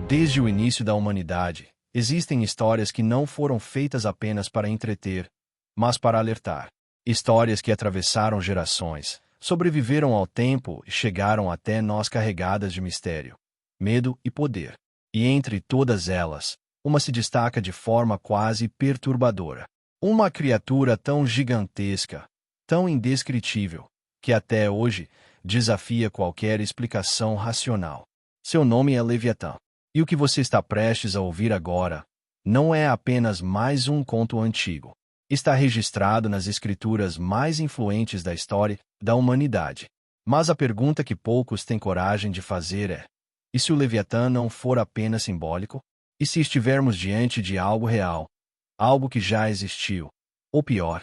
Desde o início da humanidade, existem histórias que não foram feitas apenas para entreter, mas para alertar. Histórias que atravessaram gerações, sobreviveram ao tempo e chegaram até nós carregadas de mistério, medo e poder. E entre todas elas, uma se destaca de forma quase perturbadora. Uma criatura tão gigantesca, tão indescritível, que até hoje desafia qualquer explicação racional. Seu nome é Leviatã. E o que você está prestes a ouvir agora não é apenas mais um conto antigo. Está registrado nas escrituras mais influentes da história da humanidade. Mas a pergunta que poucos têm coragem de fazer é: e se o Leviatã não for apenas simbólico? E se estivermos diante de algo real, algo que já existiu, ou pior,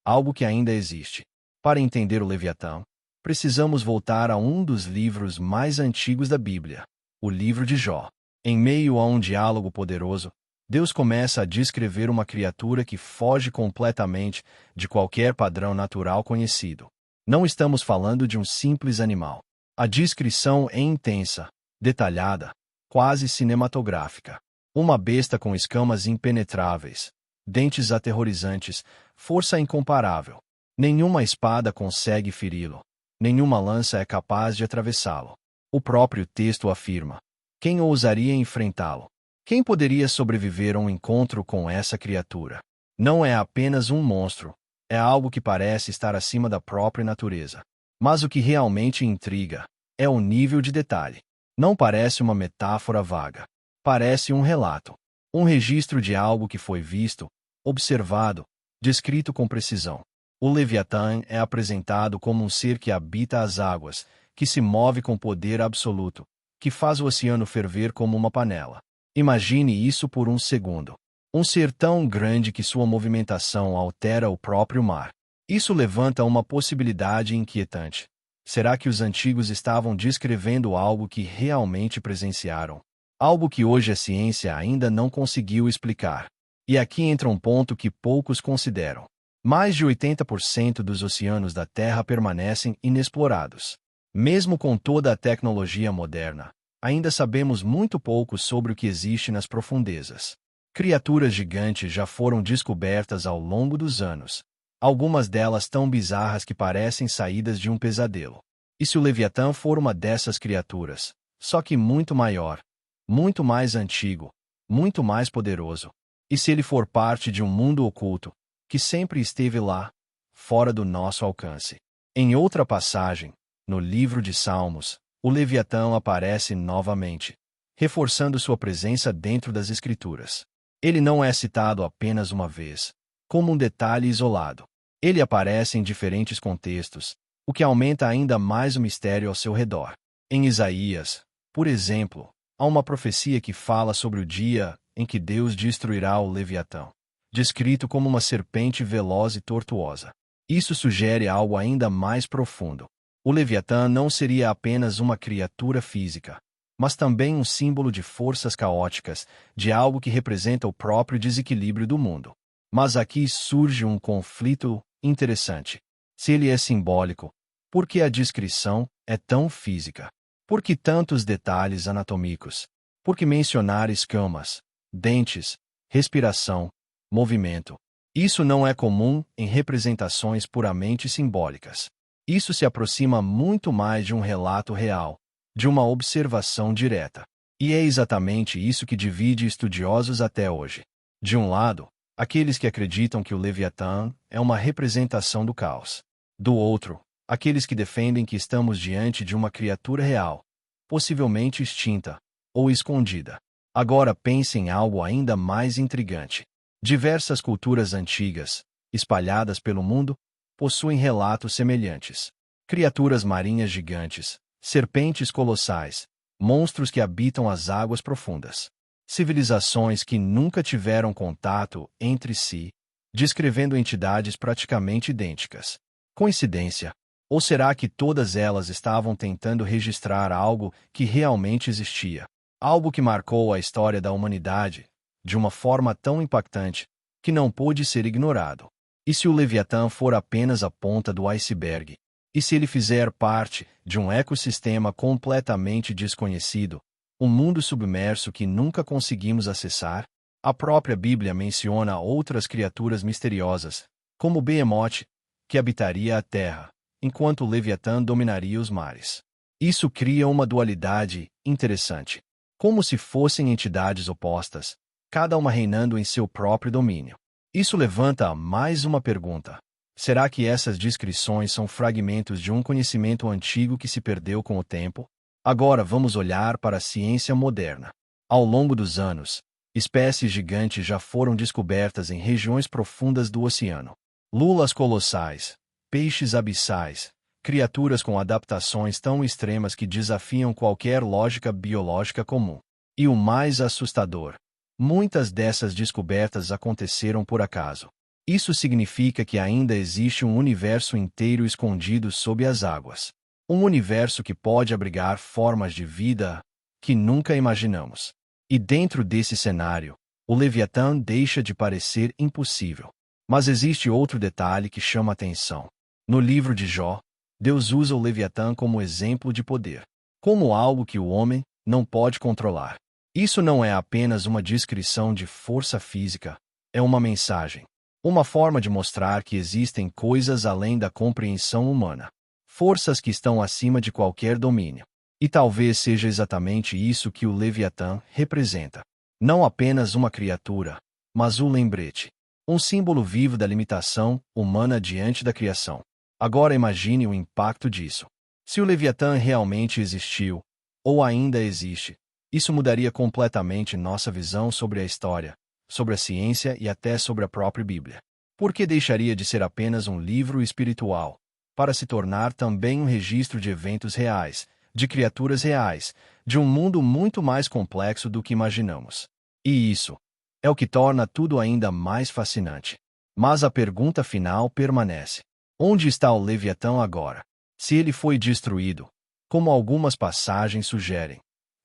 algo que ainda existe? Para entender o Leviatã, precisamos voltar a um dos livros mais antigos da Bíblia, o livro de Jó. Em meio a um diálogo poderoso, Deus começa a descrever uma criatura que foge completamente de qualquer padrão natural conhecido. Não estamos falando de um simples animal. A descrição é intensa, detalhada, quase cinematográfica. Uma besta com escamas impenetráveis, dentes aterrorizantes, força incomparável. Nenhuma espada consegue feri-lo. Nenhuma lança é capaz de atravessá-lo. O próprio texto afirma: quem ousaria enfrentá-lo? Quem poderia sobreviver a um encontro com essa criatura? Não é apenas um monstro, é algo que parece estar acima da própria natureza. Mas o que realmente intriga é o nível de detalhe. Não parece uma metáfora vaga. Parece um relato. Um registro de algo que foi visto, observado, descrito com precisão. O Leviatã é apresentado como um ser que habita as águas, que se move com poder absoluto, que faz o oceano ferver como uma panela. Imagine isso por um segundo. Um ser tão grande que sua movimentação altera o próprio mar. Isso levanta uma possibilidade inquietante. Será que os antigos estavam descrevendo algo que realmente presenciaram? Algo que hoje a ciência ainda não conseguiu explicar. E aqui entra um ponto que poucos consideram. Mais de 80% dos oceanos da Terra permanecem inexplorados. Mesmo com toda a tecnologia moderna, ainda sabemos muito pouco sobre o que existe nas profundezas. Criaturas gigantes já foram descobertas ao longo dos anos, algumas delas tão bizarras que parecem saídas de um pesadelo. E se o Leviatã for uma dessas criaturas, só que muito maior, muito mais antigo, muito mais poderoso? E se ele for parte de um mundo oculto, que sempre esteve lá, fora do nosso alcance? Em outra passagem, no livro de Salmos, o Leviatã aparece novamente, reforçando sua presença dentro das Escrituras. Ele não é citado apenas uma vez, como um detalhe isolado. Ele aparece em diferentes contextos, o que aumenta ainda mais o mistério ao seu redor. Em Isaías, por exemplo, há uma profecia que fala sobre o dia em que Deus destruirá o Leviatã, descrito como uma serpente veloz e tortuosa. Isso sugere algo ainda mais profundo. O Leviatã não seria apenas uma criatura física, mas também um símbolo de forças caóticas, de algo que representa o próprio desequilíbrio do mundo. Mas aqui surge um conflito interessante. Se ele é simbólico, por que a descrição é tão física? Por que tantos detalhes anatômicos? Por que mencionar escamas, dentes, respiração, movimento? Isso não é comum em representações puramente simbólicas. Isso se aproxima muito mais de um relato real, de uma observação direta. E é exatamente isso que divide estudiosos até hoje. De um lado, aqueles que acreditam que o Leviatã é uma representação do caos. Do outro, aqueles que defendem que estamos diante de uma criatura real, possivelmente extinta ou escondida. Agora pense em algo ainda mais intrigante. Diversas culturas antigas, espalhadas pelo mundo, possuem relatos semelhantes. Criaturas marinhas gigantes, serpentes colossais, monstros que habitam as águas profundas. Civilizações que nunca tiveram contato entre si, descrevendo entidades praticamente idênticas. Coincidência? Ou será que todas elas estavam tentando registrar algo que realmente existia? Algo que marcou a história da humanidade, de uma forma tão impactante, que não pôde ser ignorado. E se o Leviatã for apenas a ponta do iceberg? E se ele fizer parte de um ecossistema completamente desconhecido, um mundo submerso que nunca conseguimos acessar? A própria Bíblia menciona outras criaturas misteriosas, como o Behemoth, que habitaria a terra, enquanto o Leviatã dominaria os mares. Isso cria uma dualidade interessante, como se fossem entidades opostas, cada uma reinando em seu próprio domínio. Isso levanta mais uma pergunta. Será que essas descrições são fragmentos de um conhecimento antigo que se perdeu com o tempo? Agora vamos olhar para a ciência moderna. Ao longo dos anos, espécies gigantes já foram descobertas em regiões profundas do oceano. Lulas colossais, peixes abissais, criaturas com adaptações tão extremas que desafiam qualquer lógica biológica comum. E o mais assustador, muitas dessas descobertas aconteceram por acaso. Isso significa que ainda existe um universo inteiro escondido sob as águas. Um universo que pode abrigar formas de vida que nunca imaginamos. E dentro desse cenário, o Leviatã deixa de parecer impossível. Mas existe outro detalhe que chama atenção. No livro de Jó, Deus usa o Leviatã como exemplo de poder, como algo que o homem não pode controlar. Isso não é apenas uma descrição de força física, é uma mensagem. Uma forma de mostrar que existem coisas além da compreensão humana. Forças que estão acima de qualquer domínio. E talvez seja exatamente isso que o Leviatã representa. Não apenas uma criatura, mas um lembrete. Um símbolo vivo da limitação humana diante da criação. Agora imagine o impacto disso. Se o Leviatã realmente existiu, ou ainda existe, isso mudaria completamente nossa visão sobre a história, sobre a ciência e até sobre a própria Bíblia. Porque deixaria de ser apenas um livro espiritual, para se tornar também um registro de eventos reais, de criaturas reais, de um mundo muito mais complexo do que imaginamos. E isso é o que torna tudo ainda mais fascinante. Mas a pergunta final permanece. Onde está o Leviatã agora? Se ele foi destruído, como algumas passagens sugerem,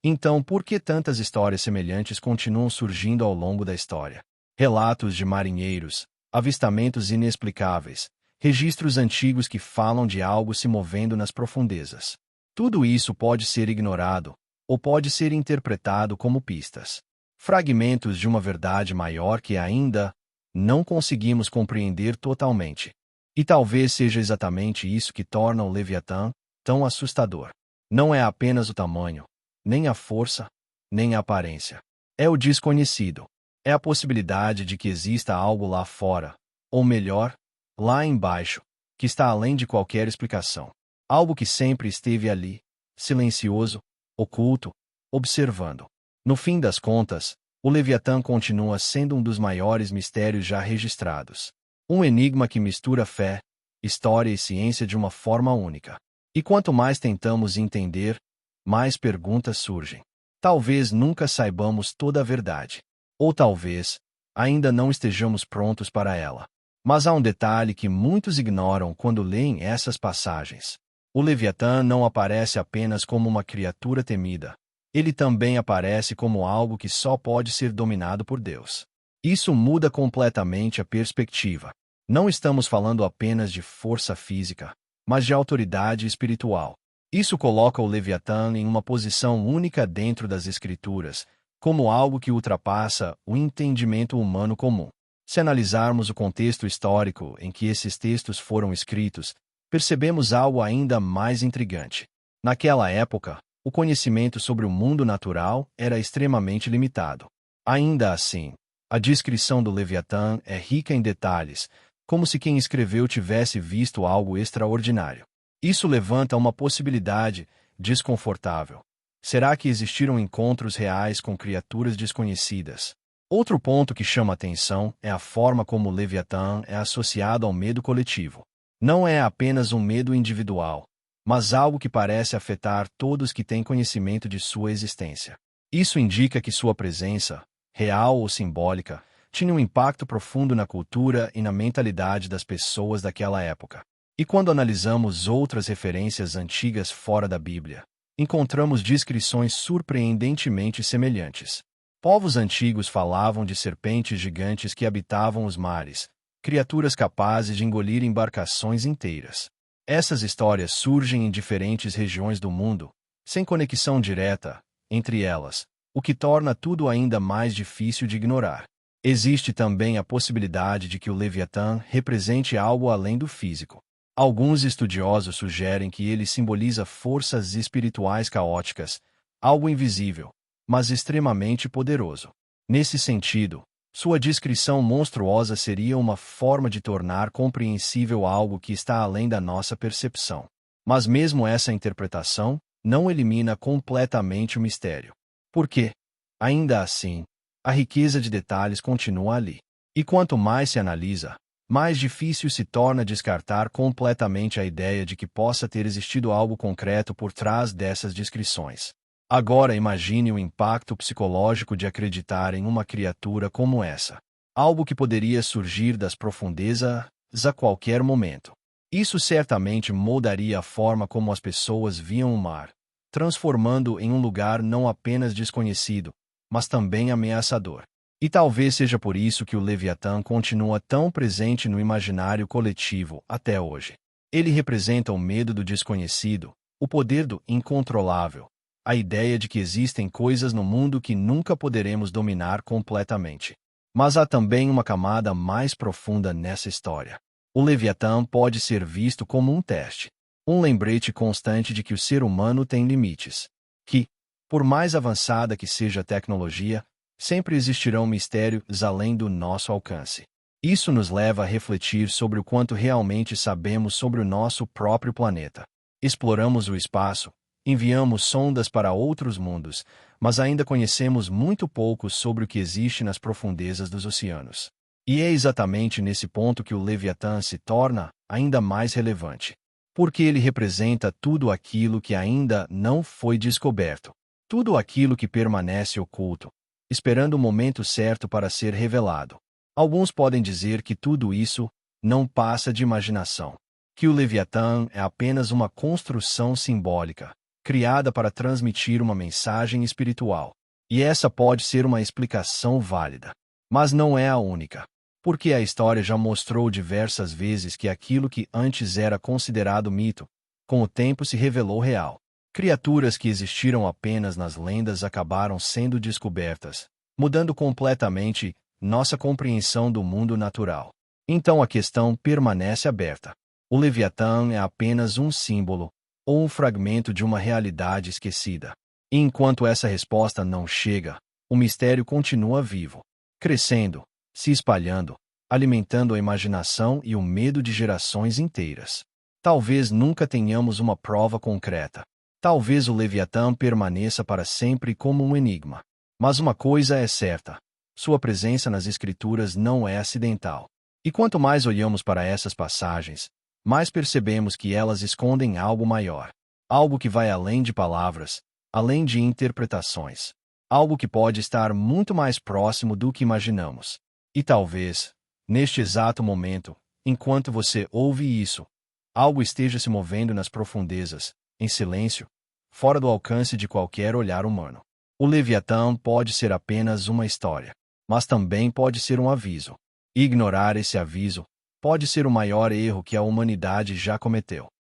então por que tantas histórias semelhantes continuam surgindo ao longo da história? Relatos de marinheiros, avistamentos inexplicáveis, registros antigos que falam de algo se movendo nas profundezas. Tudo isso pode ser ignorado, ou pode ser interpretado como pistas. Fragmentos de uma verdade maior que ainda não conseguimos compreender totalmente. E talvez seja exatamente isso que torna o Leviatã tão assustador. Não é apenas o tamanho, nem a força, nem a aparência. É o desconhecido. É a possibilidade de que exista algo lá fora, ou melhor, lá embaixo, que está além de qualquer explicação. Algo que sempre esteve ali, silencioso, oculto, observando. No fim das contas, o Leviatã continua sendo um dos maiores mistérios já registrados. Um enigma que mistura fé, história e ciência de uma forma única. E quanto mais tentamos entender, mais perguntas surgem. Talvez nunca saibamos toda a verdade. Ou talvez ainda não estejamos prontos para ela. Mas há um detalhe que muitos ignoram quando leem essas passagens. O Leviatã não aparece apenas como uma criatura temida. Ele também aparece como algo que só pode ser dominado por Deus. Isso muda completamente a perspectiva. Não estamos falando apenas de força física, mas de autoridade espiritual. Isso coloca o Leviatã em uma posição única dentro das Escrituras, como algo que ultrapassa o entendimento humano comum. Se analisarmos o contexto histórico em que esses textos foram escritos, percebemos algo ainda mais intrigante. Naquela época, o conhecimento sobre o mundo natural era extremamente limitado. Ainda assim, a descrição do Leviatã é rica em detalhes, como se quem escreveu tivesse visto algo extraordinário. Isso levanta uma possibilidade desconfortável. Será que existiram encontros reais com criaturas desconhecidas? Outro ponto que chama atenção é a forma como o Leviatã é associado ao medo coletivo. Não é apenas um medo individual, mas algo que parece afetar todos que têm conhecimento de sua existência. Isso indica que sua presença, real ou simbólica, tinha um impacto profundo na cultura e na mentalidade das pessoas daquela época. E quando analisamos outras referências antigas fora da Bíblia, encontramos descrições surpreendentemente semelhantes. Povos antigos falavam de serpentes gigantes que habitavam os mares, criaturas capazes de engolir embarcações inteiras. Essas histórias surgem em diferentes regiões do mundo, sem conexão direta entre elas, o que torna tudo ainda mais difícil de ignorar. Existe também a possibilidade de que o Leviatã represente algo além do físico. Alguns estudiosos sugerem que ele simboliza forças espirituais caóticas, algo invisível, mas extremamente poderoso. Nesse sentido, sua descrição monstruosa seria uma forma de tornar compreensível algo que está além da nossa percepção. Mas mesmo essa interpretação não elimina completamente o mistério. Porque, ainda assim, a riqueza de detalhes continua ali. E quanto mais se analisa, mais difícil se torna descartar completamente a ideia de que possa ter existido algo concreto por trás dessas descrições. Agora imagine o impacto psicológico de acreditar em uma criatura como essa. Algo que poderia surgir das profundezas a qualquer momento. Isso certamente moldaria a forma como as pessoas viam o mar, transformando em um lugar não apenas desconhecido, mas também ameaçador. E talvez seja por isso que o Leviatã continua tão presente no imaginário coletivo até hoje. Ele representa o medo do desconhecido, o poder do incontrolável, a ideia de que existem coisas no mundo que nunca poderemos dominar completamente. Mas há também uma camada mais profunda nessa história. O Leviatã pode ser visto como um teste, um lembrete constante de que o ser humano tem limites, que, por mais avançada que seja a tecnologia, sempre existirão mistérios além do nosso alcance. Isso nos leva a refletir sobre o quanto realmente sabemos sobre o nosso próprio planeta. Exploramos o espaço, enviamos sondas para outros mundos, mas ainda conhecemos muito pouco sobre o que existe nas profundezas dos oceanos. E é exatamente nesse ponto que o Leviatã se torna ainda mais relevante. Porque ele representa tudo aquilo que ainda não foi descoberto. Tudo aquilo que permanece oculto, esperando o momento certo para ser revelado. Alguns podem dizer que tudo isso não passa de imaginação. Que o Leviatã é apenas uma construção simbólica, criada para transmitir uma mensagem espiritual. E essa pode ser uma explicação válida. Mas não é a única. Porque a história já mostrou diversas vezes que aquilo que antes era considerado mito, com o tempo se revelou real. Criaturas que existiram apenas nas lendas acabaram sendo descobertas, mudando completamente nossa compreensão do mundo natural. Então a questão permanece aberta. O Leviatã é apenas um símbolo, ou um fragmento de uma realidade esquecida. E enquanto essa resposta não chega, o mistério continua vivo, crescendo, se espalhando, alimentando a imaginação e o medo de gerações inteiras. Talvez nunca tenhamos uma prova concreta. Talvez o Leviatã permaneça para sempre como um enigma. Mas uma coisa é certa: sua presença nas Escrituras não é acidental. E quanto mais olhamos para essas passagens, mais percebemos que elas escondem algo maior. Algo que vai além de palavras, além de interpretações. Algo que pode estar muito mais próximo do que imaginamos. E talvez, neste exato momento, enquanto você ouve isso, algo esteja se movendo nas profundezas, em silêncio, fora do alcance de qualquer olhar humano. O Leviatã pode ser apenas uma história, mas também pode ser um aviso. E ignorar esse aviso pode ser o maior erro que a humanidade já cometeu.